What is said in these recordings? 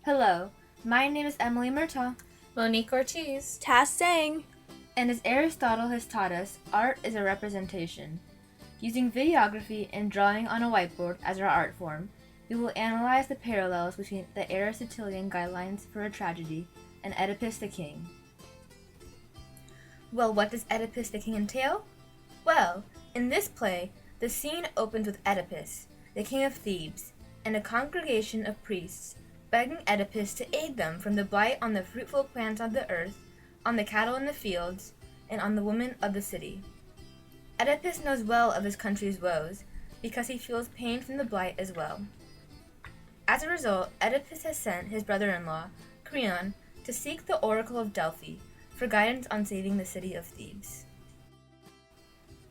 Hello, my name is Emily Murtaugh, Monique Ortiz. Tass saying. and as Aristotle has taught us, art is a representation. Using videography and drawing on a whiteboard as our art form, we will analyze the parallels between the Aristotelian guidelines for a tragedy and Oedipus the King. Well, what does Oedipus the King entail? Well, in this play, the scene opens with Oedipus, the king of Thebes, and a congregation of priests begging Oedipus to aid them from the blight on the fruitful plants of the earth, on the cattle in the fields, and on the women of the city. Oedipus knows well of his country's woes, because he feels pain from the blight as well. As a result, Oedipus has sent his brother-in-law, Creon, to seek the oracle of Delphi for guidance on saving the city of Thebes.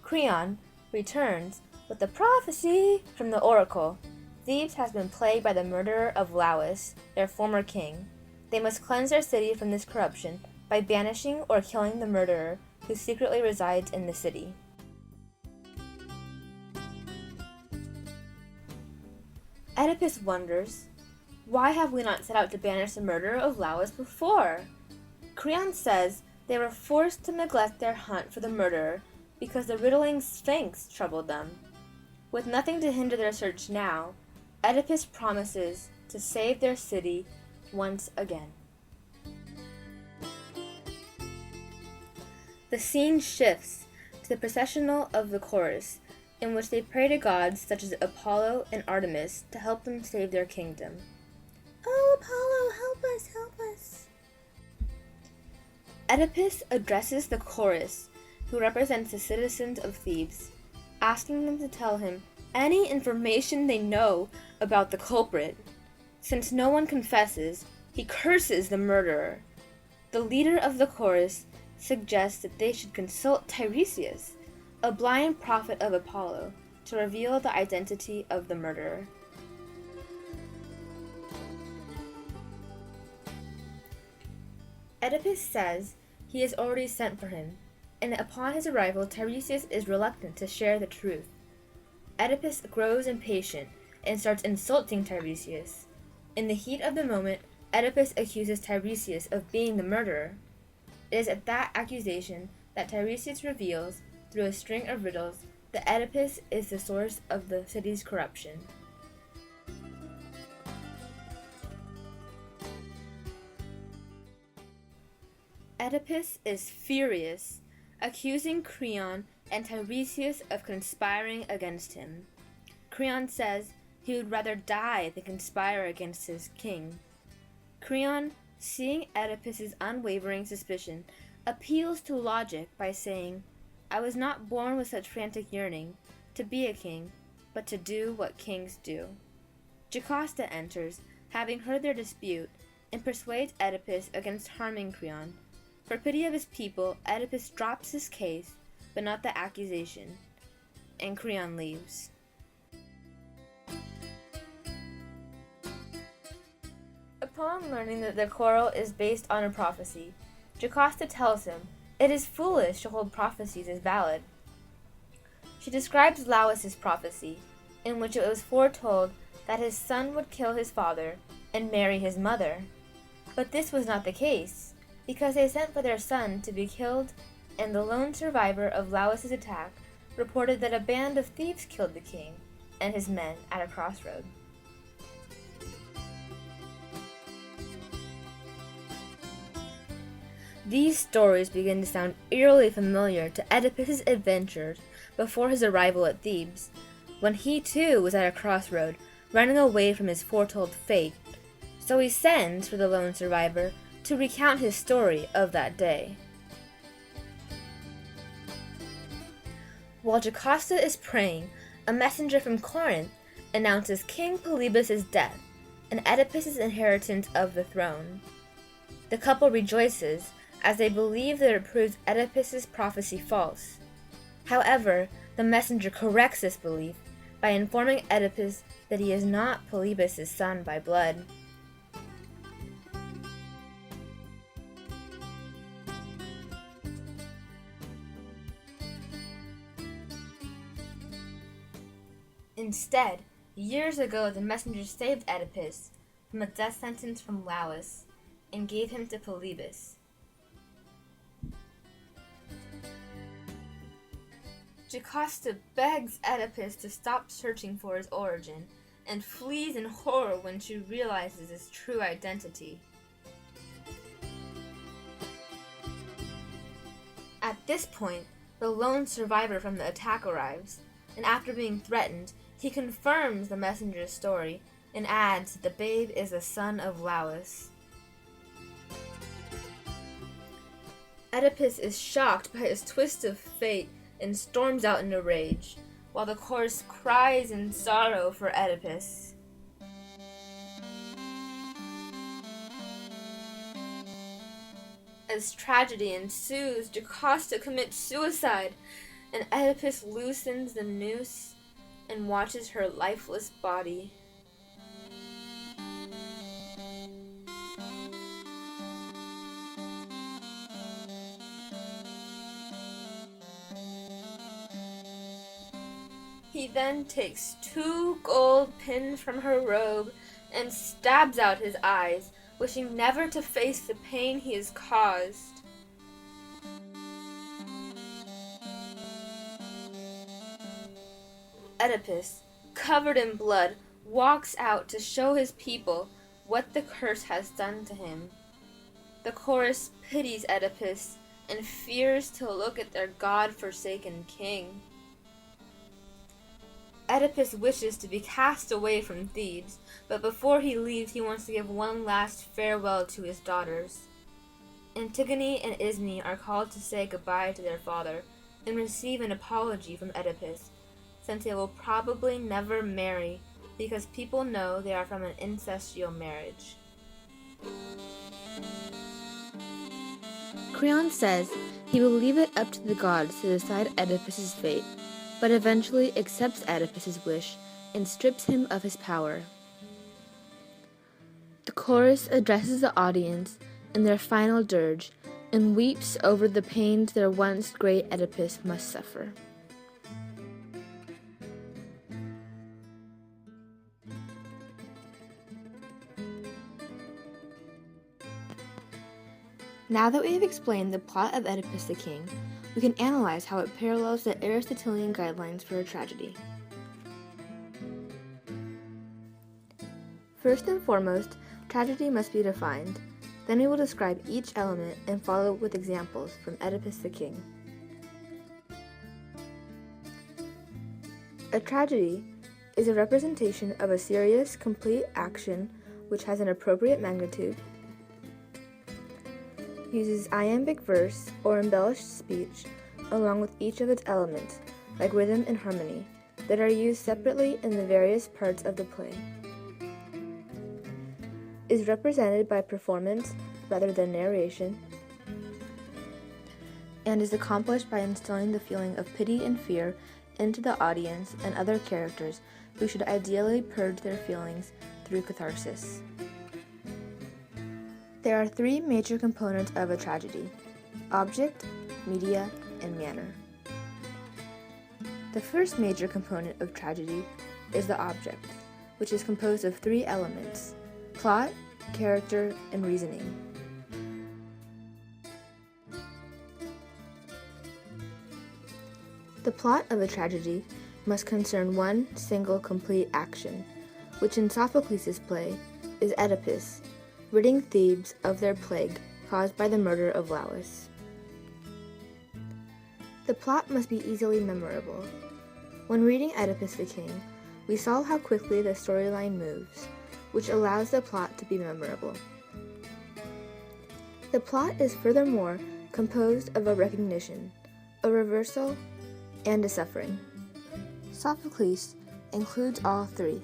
Creon returns with a prophecy from the oracle. Thebes has been plagued by the murderer of Lauus, their former king. They must cleanse their city from this corruption by banishing or killing the murderer who secretly resides in the city. Oedipus wonders, why have we not set out to banish the murderer of Lauus before? Creon says they were forced to neglect their hunt for the murderer because the riddling Sphinx troubled them. With nothing to hinder their search now, Oedipus promises to save their city once again. The scene shifts to the processional of the chorus, in which they pray to gods such as Apollo and Artemis to help them save their kingdom. Oh, Apollo, help us, help us! Oedipus addresses the chorus, who represents the citizens of Thebes, asking them to tell him any information they know about the culprit. Since no one confesses, he curses the murderer. The leader of the chorus suggests that they should consult Tiresias, a blind prophet of Apollo, to reveal the identity of the murderer. Oedipus says he has already sent for him, and upon his arrival Tiresias is reluctant to share the truth. Oedipus grows impatient and starts insulting Tiresias. In the heat of the moment, Oedipus accuses Tiresias of being the murderer. It is at that accusation that Tiresias reveals, through a string of riddles, that Oedipus is the source of the city's corruption. Oedipus is furious, accusing Creon and Tiresias of conspiring against him. Creon says he would rather die than conspire against his king. Creon, seeing Oedipus's unwavering suspicion, appeals to logic by saying, I was not born with such frantic yearning to be a king, but to do what kings do. Jocasta enters, having heard their dispute, and persuades Oedipus against harming Creon. For pity of his people, Oedipus drops his case, but not the accusation, and Creon leaves. Upon learning that the quarrel is based on a prophecy, Jocasta tells him it is foolish to hold prophecies as valid. She describes Lauus' prophecy, in which it was foretold that his son would kill his father and marry his mother. But this was not the case, because they sent for their son to be killed, and the lone survivor of Lauus' attack reported that a band of thieves killed the king and his men at a crossroad. These stories begin to sound eerily familiar to Oedipus' adventures before his arrival at Thebes, when he too was at a crossroad, running away from his foretold fate. So he sends for the lone survivor to recount his story of that day. While Jocasta is praying, a messenger from Corinth announces King Polybus' death and Oedipus' inheritance of the throne. The couple rejoices, as they believe that it proves Oedipus' prophecy false. However, the messenger corrects this belief by informing Oedipus that he is not Polybus' son by blood. Instead, years ago the messenger saved Oedipus, from a death sentence from Lauis and gave him to Polybus. Jocasta begs Oedipus to stop searching for his origin and flees in horror when she realizes his true identity. At this point, the lone survivor from the attack arrives, and after being threatened, he confirms the messenger's story and adds that the babe is the son of Lauis. Oedipus is shocked by his twist of fate and storms out in a rage, while the chorus cries in sorrow for Oedipus. As tragedy ensues, Jocasta commits suicide, and Oedipus loosens the noose and watches her lifeless body. He then takes 2 gold pins from her robe and stabs out his eyes, wishing never to face the pain he has caused. Oedipus, covered in blood, walks out to show his people what the curse has done to him. The chorus pities Oedipus and fears to look at their God-forsaken king. Oedipus wishes to be cast away from Thebes, but before he leaves he wants to give one last farewell to his daughters. Antigone and Ismene are called to say goodbye to their father and receive an apology from Oedipus, since they will probably never marry because people know they are from an incestual marriage. Creon says he will leave it up to the gods to decide Oedipus's fate, but eventually accepts Oedipus's wish and strips him of his power. The chorus addresses the audience in their final dirge and weeps over the pains their once great Oedipus must suffer. Now that we have explained the plot of Oedipus the King, we can analyze how it parallels the Aristotelian guidelines for a tragedy. First and foremost, tragedy must be defined. Then we will describe each element and follow with examples from Oedipus the King. A tragedy is a representation of a serious, complete action which has an appropriate magnitude, uses iambic verse or embellished speech along with each of its elements, like rhythm and harmony, that are used separately in the various parts of the play, is represented by performance rather than narration, and is accomplished by instilling the feeling of pity and fear into the audience and other characters who should ideally purge their feelings through catharsis. There are 3 major components of a tragedy: object, media, and manner. The first major component of tragedy is the object, which is composed of 3 elements: plot, character, and reasoning. The plot of a tragedy must concern one single complete action, which in Sophocles' play is Oedipus ridding Thebes of their plague caused by the murder of Lauis. The plot must be easily memorable. When reading Oedipus the King, we saw how quickly the storyline moves, which allows the plot to be memorable. The plot is furthermore composed of a recognition, a reversal, and a suffering. Sophocles includes all 3.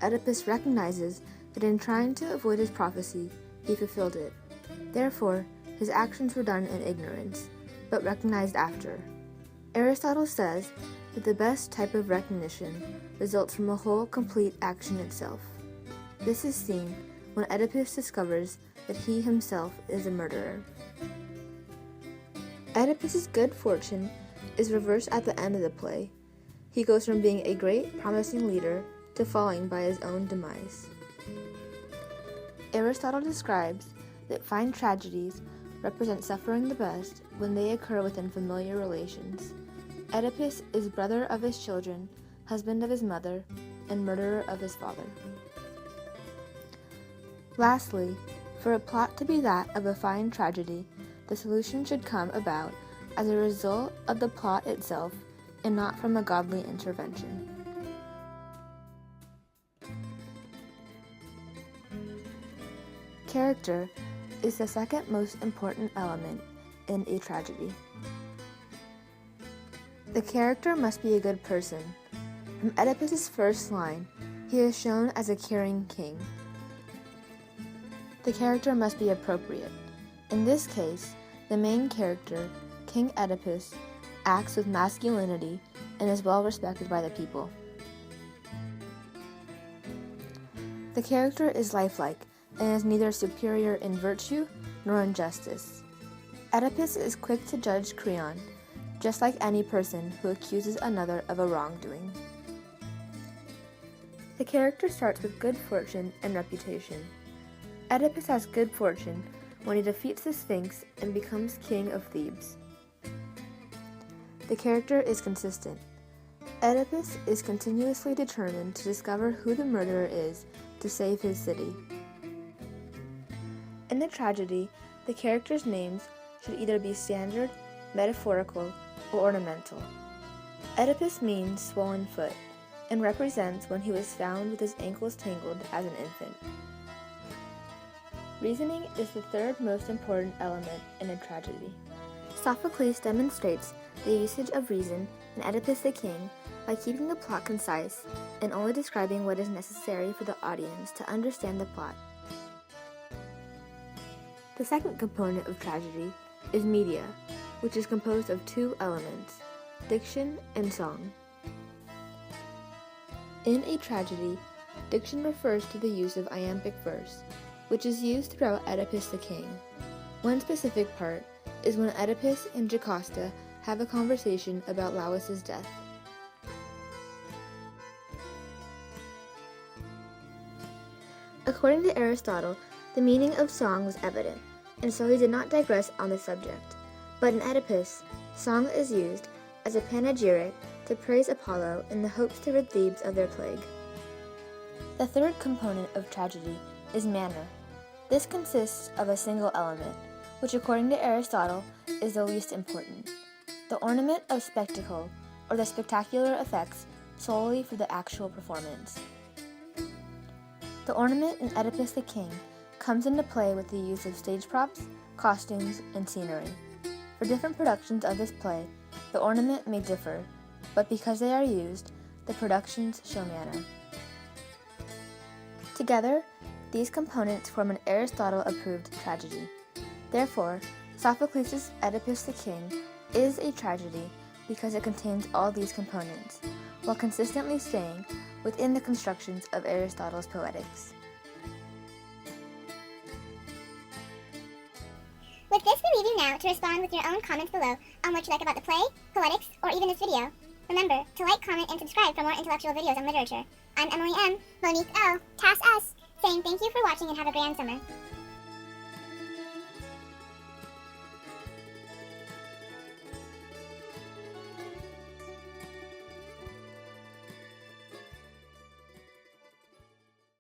Oedipus recognizes that in trying to avoid his prophecy, he fulfilled it. Therefore, his actions were done in ignorance, but recognized after. Aristotle says that the best type of recognition results from a whole complete action itself. This is seen when Oedipus discovers that he himself is a murderer. Oedipus's good fortune is reversed at the end of the play. He goes from being a great, promising leader to falling by his own demise. Aristotle describes that fine tragedies represent suffering the best when they occur within familiar relations. Oedipus is brother of his children, husband of his mother, and murderer of his father. Lastly, for a plot to be that of a fine tragedy, the solution should come about as a result of the plot itself and not from a godly intervention. Character is the second most important element in a tragedy. The character must be a good person. From Oedipus's first line, he is shown as a caring king. The character must be appropriate. In this case, the main character, King Oedipus, acts with masculinity and is well respected by the people. The character is lifelike and is neither superior in virtue nor in justice. Oedipus is quick to judge Creon, just like any person who accuses another of a wrongdoing. The character starts with good fortune and reputation. Oedipus has good fortune when he defeats the Sphinx and becomes king of Thebes. The character is consistent. Oedipus is continuously determined to discover who the murderer is to save his city. In the tragedy, the characters' names should either be standard, metaphorical, or ornamental. Oedipus means swollen foot and represents when he was found with his ankles tangled as an infant. Reasoning is the third most important element in a tragedy. Sophocles demonstrates the usage of reason in Oedipus the King by keeping the plot concise and only describing what is necessary for the audience to understand the plot. The second component of tragedy is media, which is composed of two elements, diction and song. In a tragedy, diction refers to the use of iambic verse, which is used throughout Oedipus the King. One specific part is when Oedipus and Jocasta have a conversation about Lauis's death. According to Aristotle, the meaning of song was evident, and so he did not digress on the subject. But in Oedipus, song is used as a panegyric to praise Apollo in the hopes to rid Thebes of their plague. The third component of tragedy is manner. This consists of a single element, which according to Aristotle is the least important, the ornament of spectacle, or the spectacular effects solely for the actual performance. The ornament in Oedipus the King comes into play with the use of stage props, costumes, and scenery. For different productions of this play, the ornament may differ, but because they are used, the productions show manner. Together, these components form an Aristotle-approved tragedy. Therefore, Sophocles' Oedipus the King is a tragedy because it contains all these components, while consistently staying within the constructions of Aristotle's Poetics. With this, we leave you now to respond with your own comments below on what you like about the play, Poetics, or even this video. Remember to like, comment, and subscribe for more intellectual videos on literature. I'm Emily M., Monique L., Tass S., saying thank you for watching and have a grand summer.